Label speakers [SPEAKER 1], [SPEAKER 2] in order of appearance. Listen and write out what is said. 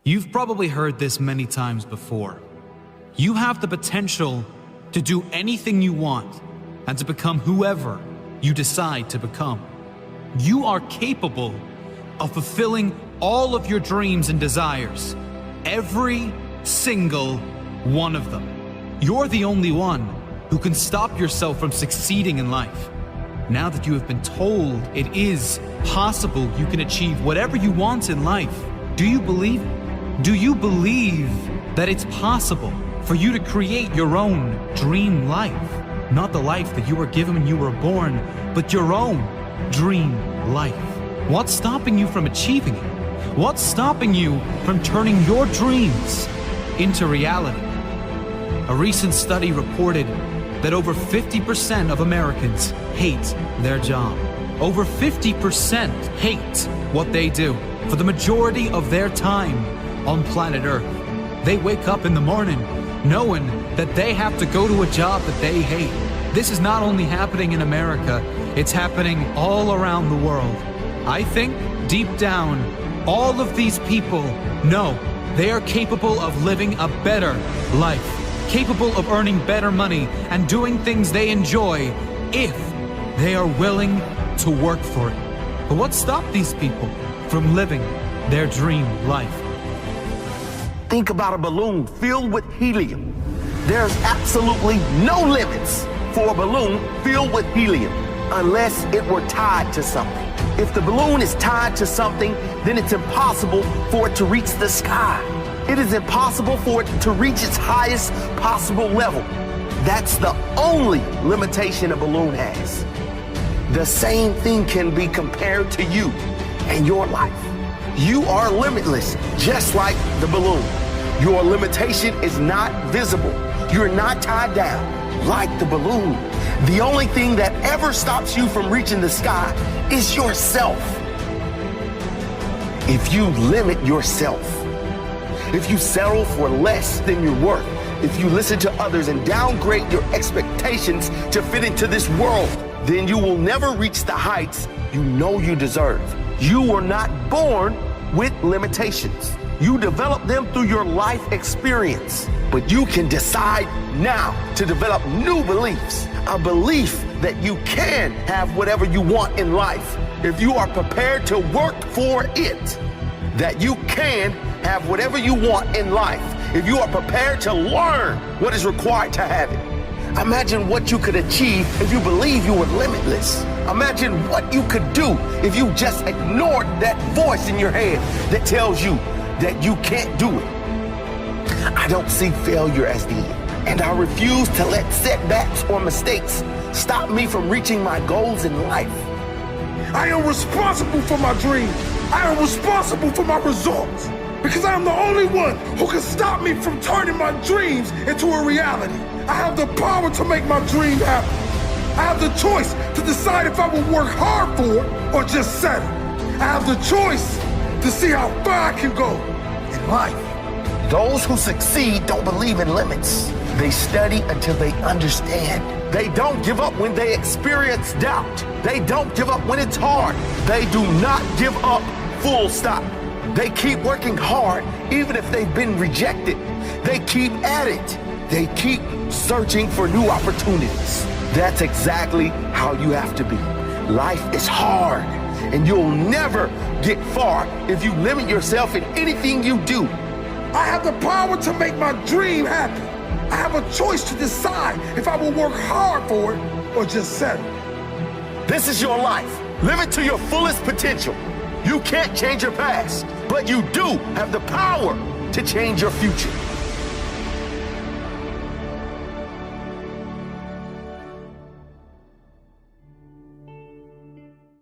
[SPEAKER 1] You've probably heard this many times before. You have the potential to do anything you want and to become whoever you decide to become. You are capable of fulfilling all of your dreams and desires, every single one of them. You're the only one who can stop yourself from succeeding in life. Now that you have been told it is possible you can achieve whatever you want in life, do you believe it? Do you believe that it's possible for you to create your own dream life? Not the life that you were given when you were born, but your own dream life. What's stopping you from achieving it? What's stopping you from turning your dreams into reality? A recent study reported that over 50% of Americans hate their job. Over 50% hate what they do for the majority of their time on planet Earth. They wake up in the morning knowing that they have to go to a job that they hate. This is not only happening in America, it's happening all around the world. I think deep down, all of these people know they are capable of living a better life, capable of earning better money and doing things they enjoy if they are willing to work for it. But what stopped these people from living their dream life?
[SPEAKER 2] Think about a balloon filled with helium. There's absolutely no limits for a balloon filled with helium unless it were tied to something. If the balloon is tied to something, then it's impossible for it to reach the sky. It is impossible for it to reach its highest possible level. That's the only limitation a balloon has. The same thing can be compared to you and your life. You are limitless, just like the balloon. Your limitation is not visible. You're not tied down like the balloon. The only thing that ever stops you from reaching the sky is yourself. If you limit yourself, if you settle for less than you're worth, if you listen to others and downgrade your expectations to fit into this world, then you will never reach the heights you know you deserve. You were not born with limitations. You develop them through your life experience. But you can decide now to develop new beliefs, a belief that you can have whatever you want in life if you are prepared to work for it, that you can have whatever you want in life if you are prepared to learn what is required to have it. Imagine what you could achieve if you believe you were limitless. Imagine what you could do if you just ignored that voice in your head that tells you that you can't do it. I don't see failure as the end, and I refuse to let setbacks or mistakes stop me from reaching my goals in life.
[SPEAKER 3] I am responsible for my dreams. I am responsible for my results, because I am the only one who can stop me from turning my dreams into a reality. I have the power to make my dream happen. I have the choice to decide if I will work hard for it or just settle. I have the choice to see how far I can go in life.
[SPEAKER 2] Those who succeed don't believe in limits. They study until they understand. They don't give up when they experience doubt. They don't give up when it's hard. They do not give up, full stop. They keep working hard even if they've been rejected. They keep at it. They keep searching for new opportunities. That's exactly how you have to be. Life is hard, and you'll never get far if you limit yourself in anything you do.
[SPEAKER 3] I have the power to make my dream happen. I have a choice to decide if I will work hard for it or just settle.
[SPEAKER 2] This is your life. Live it to your fullest potential. You can't change your past, but you do have the power to change your future.